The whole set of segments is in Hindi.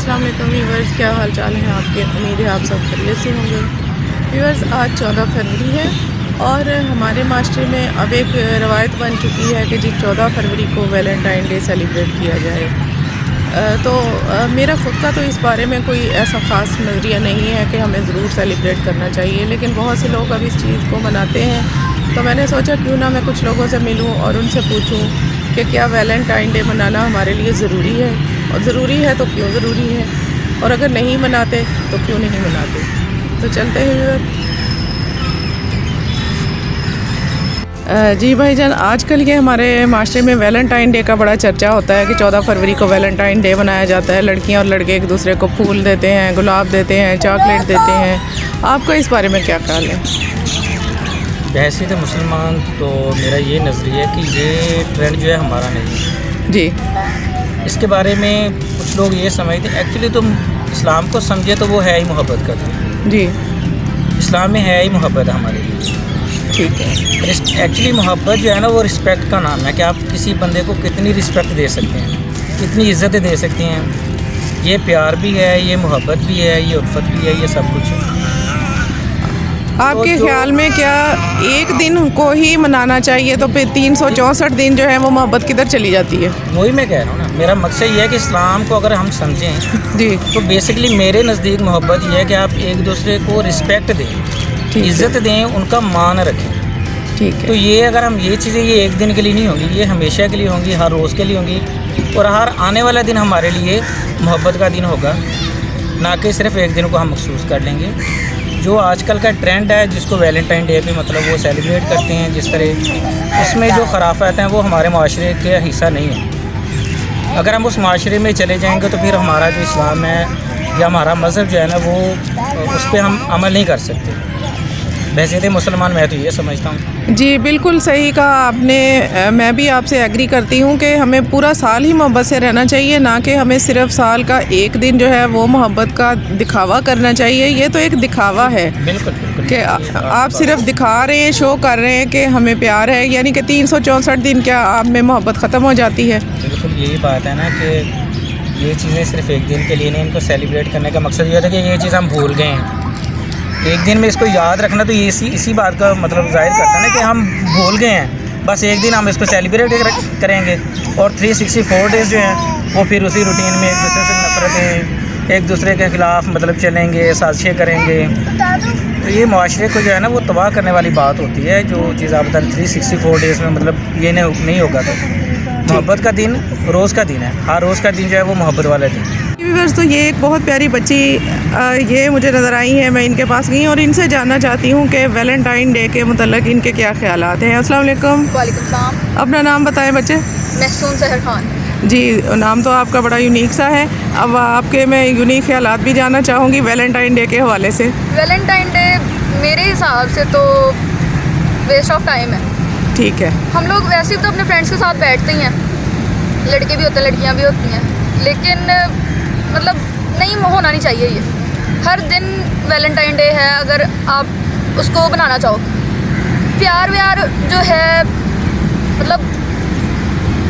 अस्सलाम वालेकुम व्यूअर्स, क्या हाल चाल है आपके। उम्मीद है आप सब खैरियत से होंगे। व्यूअर्स, आज 14 फरवरी है और हमारे माशरे में अब एक रवायत बन चुकी है कि जी 14 फरवरी को वैलेंटाइन डे सेलिब्रेट किया जाए। मेरा ख़ुद का तो इस बारे में कोई ऐसा ख़ास नज़रिया नहीं है कि हमें ज़रूर सेलिब्रेट करना चाहिए, लेकिन बहुत से लोग अब इस चीज़ को मनाते हैं। तो मैंने सोचा क्यों ना मैं कुछ लोगों से मिलूं और उनसे पूछूं कि क्या वैलेंटाइन डे मनाना हमारे लिए ज़रूरी है, और ज़रूरी है तो क्यों ज़रूरी है, और अगर नहीं मनाते तो क्यों नहीं मनाते। तो चलते हैं। जी भाईजान, आजकल ये हमारे माशरे में वैलेंटाइन डे का बड़ा चर्चा होता है कि 14 फरवरी को वैलेंटाइन डे मनाया जाता है। लड़कियां और लड़के एक दूसरे को फूल देते हैं, गुलाब देते हैं, चॉकलेट देते हैं। आपका इस बारे में क्या ख्याल है? हैसियत मुसलमान तो मेरा ये नज़रिया है कि ये ट्रेंड जो है हमारा नहीं है जी। इसके बारे में कुछ लोग ये समझते हैं, एक्चुअली तो इस्लाम को समझे तो वो है ही मोहब्बत का दिन। जी, इस्लाम में है ही मोहब्बत हमारे लिए। ठीक है। एक्चुअली मोहब्बत जो है ना वो रिस्पेक्ट का नाम है कि आप किसी बंदे को कितनी रिस्पेक्ट दे सकते हैं, कितनी इज़्ज़त दे सकते हैं। ये प्यार भी है, ये मोहब्बत भी है, ये उल्फत भी है, ये सब कुछ है। आपके ख्याल में क्या एक दिन को ही मनाना चाहिए, तो फिर 364 दिन जो है वो मोहब्बत किधर चली जाती है? वही मैं कह रहा हूँ ना, मेरा मकसद ये है कि इस्लाम को अगर हम समझें जी, तो बेसिकली मेरे नज़दीक मोहब्बत ये है कि आप एक दूसरे को रिस्पेक्ट दें, इज़्ज़त दें, उनका मान रखें। ठीक है। तो ये अगर हम ये चीज़ें ये एक दिन के लिए नहीं होंगी, ये हमेशा के लिए होंगी, हर रोज़ के लिए होंगी, और हर आने वाला दिन हमारे लिए मोहब्बत का दिन होगा, ना कि सिर्फ एक दिन को हम महसूस कर लेंगे। जो आजकल का ट्रेंड है जिसको वैलेंटाइन डे पे मतलब वो सेलिब्रेट करते हैं जिस तरह, उसमें जो खराफात हैं वो हमारे माशरे का हिस्सा नहीं है। अगर हम उस माशरे में चले जाएंगे तो फिर हमारा जो इस्लाम है या हमारा मज़हब जो है ना वो उस पर हम अमल नहीं कर सकते। वैसे मुसलमान मैं तो ये समझता हूँ। जी, बिल्कुल सही कहा आपने। मैं भी आपसे एग्री करती हूँ कि हमें पूरा साल ही मोहब्बत से रहना चाहिए, ना कि हमें सिर्फ साल का एक दिन जो है वो मोहब्बत का दिखावा करना चाहिए। ये तो एक दिखावा है। बिल्कुल बिल्कुल कि आप सिर्फ दिखा रहे हैं, शो कर रहे हैं कि हमें प्यार है, यानी कि 364 दिन क्या आप में मोहब्बत ख़त्म हो जाती है? बिल्कुल यही बात है ना कि ये चीज़ें सिर्फ एक दिन के लिए नहीं, इनको सेलिब्रेट करने का मकसद ये था कि ये चीज़ हम भूल गए हैं। एक दिन में इसको याद रखना तो ये इसी बात का मतलब जाहिर करता है ना कि हम भूल गए हैं। बस एक दिन हम इसको सेलिब्रेट करेंगे और 364 डेज़ जो हैं वो फिर उसी रूटीन में एक दूसरे से नफरतें, एक दूसरे के ख़िलाफ़ मतलब चलेंगे, साजिशें करेंगे। तो ये माशरे को जो है ना वो तबाह करने वाली बात होती है। जो चीज़ आप बता 364 डेज़ में मतलब ये नहीं होगा। तो मोहब्बत का दिन रोज़ का दिन है, हर रोज़ का दिन जो है वो मोहब्बत वाला दिन। व्यूअर्स, तो ये एक बहुत प्यारी बच्ची ये मुझे नज़र आई है। मैं इनके पास गई और इनसे जानना चाहती हूँ कि वैलेंटाइन डे के मतलब इनके क्या ख्यालात हैं। अस्सलाम वालेकुम। वालेकुम सलाम। अपना नाम बताएं बच्चे। महसून सहर खान। जी, नाम तो आपका बड़ा यूनिक सा है। अब आपके मैं यूनिक ख्यालात भी जानना चाहूँगी वैलेंटाइन डे के हवाले से। वैलेंटाइन डे मेरे हिसाब से तो वेस्ट ऑफ टाइम है। ठीक है। हम लोग वैसे तो अपने फ्रेंड्स के साथ बैठते ही हैं, लड़के भी होते हैं, लड़कियां भी होती हैं, लेकिन मतलब नहीं होना नहीं चाहिए ये। हर दिन वैलेंटाइन डे है, अगर आप उसको बनाना चाहो। प्यार व्यार जो है मतलब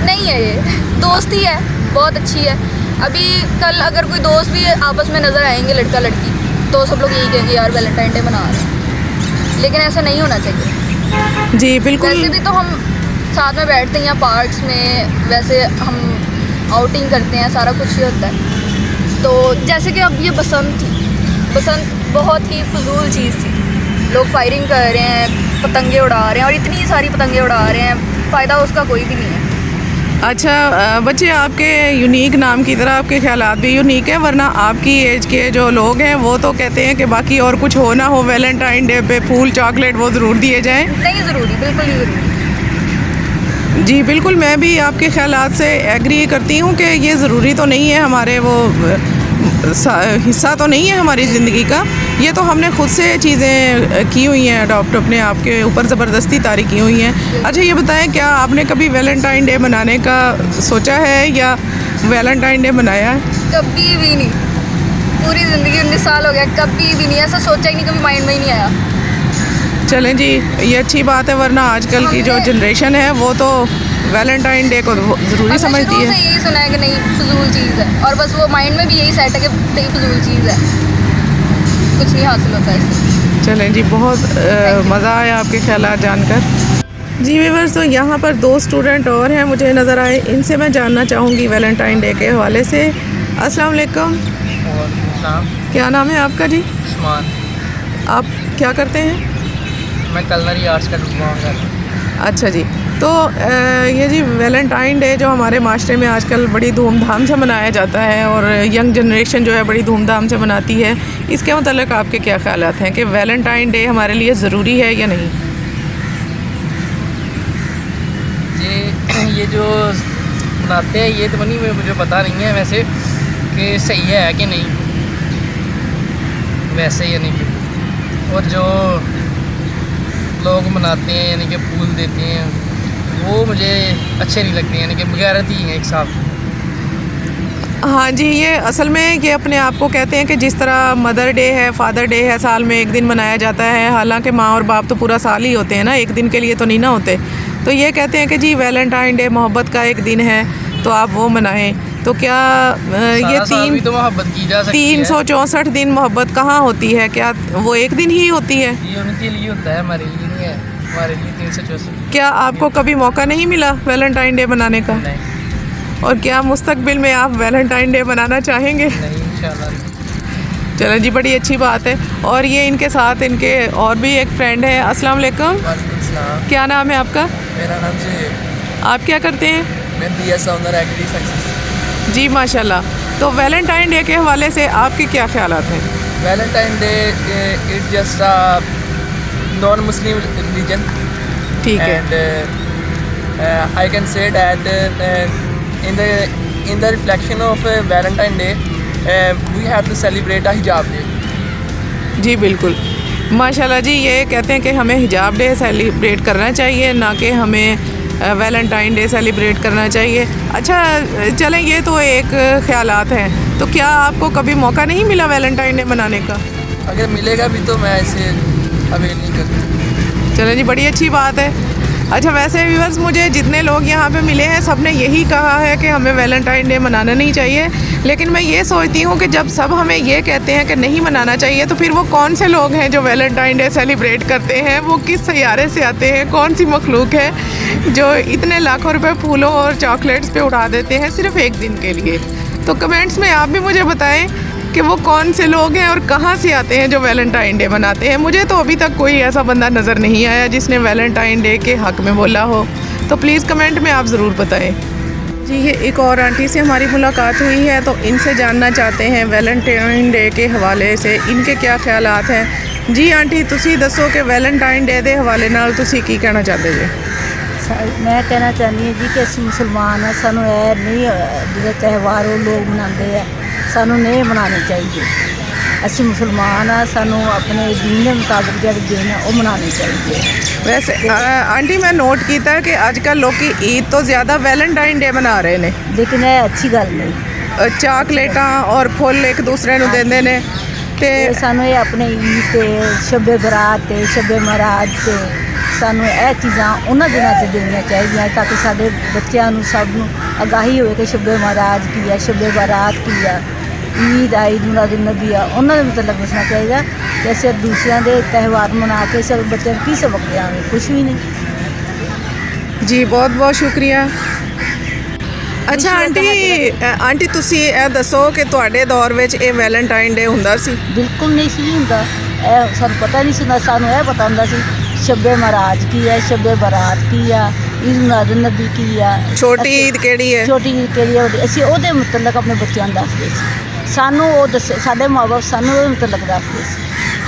नहीं है, ये दोस्ती है, बहुत अच्छी है। अभी कल अगर कोई दोस्त भी आपस में नज़र आएंगे लड़का लड़की, तो सब लोग यही कहेंगे यार वैलेंटाइन डे मना रहे हैं, लेकिन ऐसा नहीं होना चाहिए। जी बिल्कुल। वैसे भी तो हम साथ में बैठते हैं पार्क्स में, वैसे हम आउटिंग करते हैं, सारा कुछ ही होता है। तो जैसे कि अब ये बसंत बहुत ही फजूल चीज़ थी। लोग फायरिंग कर रहे हैं, पतंगे उड़ा रहे हैं, और इतनी सारी पतंगे उड़ा रहे हैं, फ़ायदा उसका कोई भी नहीं है। अच्छा बच्चे, आपके यूनिक नाम की तरह आपके ख्यालात भी यूनिक है, वरना आपकी एज के जो लोग हैं वो तो कहते हैं कि बाकी और कुछ हो ना हो, वैलेंटाइन डे पे फूल चॉकलेट वो ज़रूर दिए जाएं। नहीं ज़रूरी, बिल्कुल नहीं ज़रूरी। जी बिल्कुल, मैं भी आपके ख्यालात से एग्री करती हूँ कि ये ज़रूरी तो नहीं है, हमारे वो हिस्सा तो नहीं है हमारी ज़िंदगी का। ये तो हमने ख़ुद से चीज़ें की हुई हैं, अडॉप्ट अपने आप के ऊपर ज़बरदस्ती तारी की हुई हैं। अच्छा ये बताएं, क्या आपने कभी वैलेंटाइन डे मनाने का सोचा है या वैलेंटाइन डे मनाया है? कभी भी नहीं, पूरी ज़िंदगी 19 साल हो गया, कभी भी नहीं ऐसा सोचा ही नहीं, कभी माइंड में ही नहीं आया। चलें जी, ये अच्छी बात है, वरना आजकल की जो जनरेशन है वो तो वैलेंटाइन डे को ज़रूरी हमने समझती शुरू है? से यही सुना है कि नहीं फजूल चीज़ है, और बस वो माइंड में भी यही सेट है कि नहीं फजूल चीज़ है, कुछ नहीं हासिल होता इससे। चलें जी, बहुत मज़ा आया आपके ख्यालात जानकर। जी व्यूअर्स, तो यहाँ पर 2 स्टूडेंट और हैं मुझे नज़र आए, इनसे मैं जानना चाहूँगी वैलेंटाइन डे के हवाले से। अस्सलाम वालेकुम, क्या नाम है आपका जी? उस्मान। आप क्या करते हैं? मैं कलनरी आर्ट्स का डिप्लोमा कर रहा हूँ। अच्छा जी, तो ये जी वैलेंटाइन डे जो हमारे माशरे में आजकल बड़ी धूमधाम से मनाया जाता है और यंग जनरेशन जो है बड़ी धूमधाम से मनाती है, इसके मतलब आपके क्या ख्यालात हैं कि वैलेंटाइन डे हमारे लिए ज़रूरी है या नहीं? ये जो मनाते हैं ये तो नहीं, मुझे पता नहीं है वैसे कि सही है कि नहीं, वैसे यानी कि, और जो लोग मनाते हैं यानी कि फूल देते हैं वो मुझे अच्छे नहीं लगते, यानी कि बगैरती हैं एक साथ। हाँ जी, ये असल में ये अपने आप को कहते हैं कि जिस तरह मदर डे है, फादर डे है, साल में एक दिन मनाया जाता है, हालांकि माँ और बाप तो पूरा साल ही होते हैं ना, एक दिन के लिए तो नहीं ना होते। तो ये कहते हैं कि जी वैलेंटाइन डे मोहब्बत का एक दिन है तो आप वो मनाएं। तो क्या ये भी तो मोहब्बत की जा सकती है। 364 दिन मोहब्बत कहाँ होती है? क्या वो एक दिन ही होती है? ये उनके लिए होता है, हमारे लिए नहीं है। हमारे लिए 364। क्या आपको कभी मौका नहीं मिला वैलेंटाइन डे मनाने का? नहीं। और क्या मुस्तकबिल में आप वैलेंटाइन डे मनाना चाहेंगे? नहीं, इंशाल्लाह। चलो जी, बड़ी अच्छी बात है। और ये इनके साथ इनके और भी एक फ्रेंड है। अस्सलाम वालेकुम, क्या नाम है आपका? मेरा नाम से आप क्या करते हैं? मैं BS ऑनर एग्री सक्सेस। जी माशाल्लाह। तो वैलेंटाइन डे के हवाले से आपके क्या ख्यालात हैं? Valentine day it just a non Muslim religion, ठीक है। And I can say that in the reflection of Valentine Day we have to celebrate a hijab day. जी बिल्कुल, माशाल्लाह जी। ये कहते हैं कि हमें हिजाब डे सेलिब्रेट करना चाहिए, ना कि हमें वैलेंटाइन डे सेलिब्रेट करना चाहिए। अच्छा चलें, ये तो एक ख्यालात हैं। तो क्या आपको कभी मौका नहीं मिला वैलेंटाइन डे मनाने का? अगर मिलेगा भी तो मैं इसे अवेल नहीं करता। चलें जी, बड़ी अच्छी बात है। अच्छा वैसे व्यूअर्स, मुझे जितने लोग यहाँ पे मिले हैं सब ने यही कहा है कि हमें वैलेंटाइन डे मनाना नहीं चाहिए, लेकिन मैं ये सोचती हूँ कि जब सब हमें ये कहते हैं कि नहीं मनाना चाहिए, तो फिर वो कौन से लोग हैं जो वैलेंटाइन डे सेलिब्रेट करते हैं? वो किस सैयारे से आते हैं? कौन सी मखलूक है जो इतने लाखों रुपए फूलों और चॉकलेट्स पे उड़ा देते हैं सिर्फ एक दिन के लिए? तो कमेंट्स में आप भी मुझे बताएं कि वो कौन से लोग हैं और कहाँ से आते हैं जो वैलेंटाइन डे मनाते हैं। मुझे तो अभी तक कोई ऐसा बंदा नज़र नहीं आया जिसने वैलेंटाइन डे के हक़ में बोला हो। तो प्लीज़ कमेंट में आप ज़रूर बताएं। जी, ये एक और आंटी से हमारी मुलाकात हुई है, तो इनसे जानना चाहते हैं वैलेंटाइन डे के हवाले से इनके क्या ख्यालात हैं। जी आंटी, तुसी दसो कि वैलेंटाइन डे के हवाले नाल तुसी की कहना चाहते जी? मैं कहना चाहती हूँ जी कि असीं मुसलमान हैं, सानू ऐ नहीं जो त्यौहार वो लोग मनाते हैं, सानू नहीं मनाने चाहिए। असीं मुसलमान हाँ, सानू अपने दीन के मुताबिक जो दिन है वो मनाने चाहिए। वैसे आंटी मैं नोट किया कि आजकल लोग ईद तो ज़्यादा वैलेंटाइन डे मना रहे हैं, लेकिन ये अच्छी गल नहीं। चाकलेटा और फुल एक दूसरे को देंदे ने ते सानू ये अपने ईद ते शबे बरात ते शबे महाराज ते सानू ये चीज़ां उन्हां दिनां 'च देनियां चाहिए ताकि साडे बच्चों नूं सब नूं आगाही होए कि शबे महाराज की है, शबे बारात की है, ईद आ, ईद मिलाद नबी आ, उन्होंने मतलब दसना चाहिए कि असीं दूसरों के त्यौहार मना के सब बच्चों की सबक देंगे, कुछ भी नहीं। जी बहुत बहुत शुक्रिया। अच्छा आंटी तुसी ਇਹ ਦੱਸੋ कि ਤੁਹਾਡੇ दौर ਵਿੱਚ ਇਹ ਵੈਲੈਂਟਾइन ਡੇ ਹੁੰਦਾ ਸੀ? बिल्कुल नहीं सी हुंदा, सानू पता नहीं सी, सानू यह पता हुंदा सी शबे महाराज की है, शबे बारात की है, ईद मिलाद नबी की है, छोटी ईद केड़ी है, छोटी ईद केड़ी है, असीं ओहदे मुतलक अपने बच्चों नूं दसदे सी, सानू वो दस साडे माँ बाप सानू ओहदे मुतलक दसदे सी।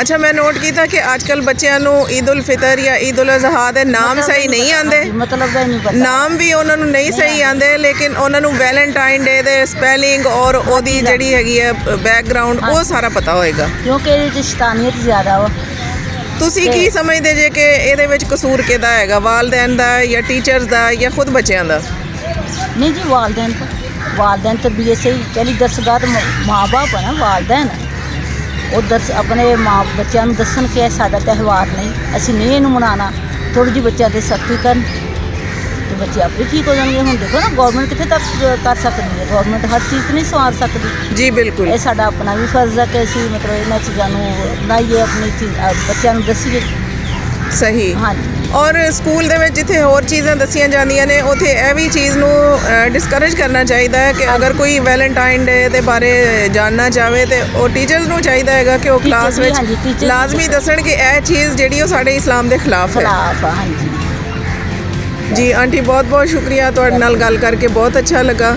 अच्छा मैं नोट किया कि आजकल बच्चों को ईद उल फितर या ईद उल अज़हा के नाम सही नहीं आते, मतलब नहीं पता, नाम भी उन्होंने नहीं सही आते, लेकिन उन्होंने वैलेंटाइन डे दे स्पैलिंग और ओदी जड़ी हैगी है बैकग्राउंड वो सारा पता होएगा, क्योंकि ये शैतानियत ज़्यादा वा। तुसी की समझते जे कि ਇਹਦੇ ਵਿੱਚ कसूर किहदा हैगा, वालदैन दा या टीचर्स दा या खुद बच्चों दा? नहीं जी, वालदैन तरबियत सही पहली दसगा तो माँ बाप है ना, वालदैन वो दस अपने माँ बच्चों को दसन कि साडा त्यौहार नहीं, असीं नहीं इहनूं मनाना, थोड़ी जी बच्चों ते सख्ती करन, ਬੱਚੇ ਆਪੇ ਠੀਕ ਹੋ ਜਾਣਗੇ। ਹੁਣ ਦੇਖੋ ਨਾ ਗੌਰਮੈਂਟ ਕਿੱਥੇ ਤੱਕ ਕਰ ਸਕਦੀ ਹੈ, ਗੌਰਮੈਂਟ ਹਰ ਚੀਜ਼ ਨਹੀਂ ਸੰਵਾਰ ਸਕਦੀ। ਜੀ ਬਿਲਕੁਲ। ਇਹ ਸਾਡਾ ਆਪਣਾ ਵੀ ਫਰਜ਼ ਹੈ ਕਿ ਅਸੀਂ ਮਤਲਬ ਇਹਨਾਂ ਚੀਜ਼ਾਂ ਨੂੰ ਬਣਾਈਏ, ਆਪਣੀ ਚੀਜ਼ ਬੱਚਿਆਂ ਨੂੰ ਦੱਸੀਏ। ਸਹੀ। ਹਾਂਜੀ। ਔਰ ਸਕੂਲ ਦੇ ਵਿੱਚ ਜਿੱਥੇ ਹੋਰ ਚੀਜ਼ਾਂ ਦੱਸੀਆਂ ਜਾਂਦੀਆਂ ਨੇ ਉੱਥੇ ਇਹ ਵੀ ਚੀਜ਼ ਨੂੰ ਡਿਸਕਰੇਜ ਕਰਨਾ ਚਾਹੀਦਾ ਹੈ ਕਿ ਅਗਰ ਕੋਈ ਵੈਲੈਂਟਾਈਨ ਡੇ ਦੇ ਬਾਰੇ ਜਾਣਨਾ ਚਾਹਵੇ ਤੇ ਉਹ ਟੀਚਰਸ ਨੂੰ ਚਾਹੀਦਾ ਹੈਗਾ ਕਿ ਉਹ ਕਲਾਸ ਵੀ, ਵਿੱਚ ਹਾਂਜੀ, teachers ਲਾਜ਼ਮੀ ਦੱਸਣ ਕਿ ਇਹ ਚੀਜ਼ ਜਿਹੜੀ ਉਹ ਸਾਡੇ ਇਸਲਾਮ ਦੇ ਖਿਲਾਫ ਹੈ। ਖਿਲਾਫ ਆ, ਹਾਂਜੀ। ਜੀ ਆਂਟੀ ਬਹੁਤ ਬਹੁਤ ਸ਼ੁਕਰੀਆ, ਤੁਹਾਡੇ ਨਾਲ ਗੱਲ ਕਰਕੇ ਬਹੁਤ ਅੱਛਾ ਲੱਗਾ।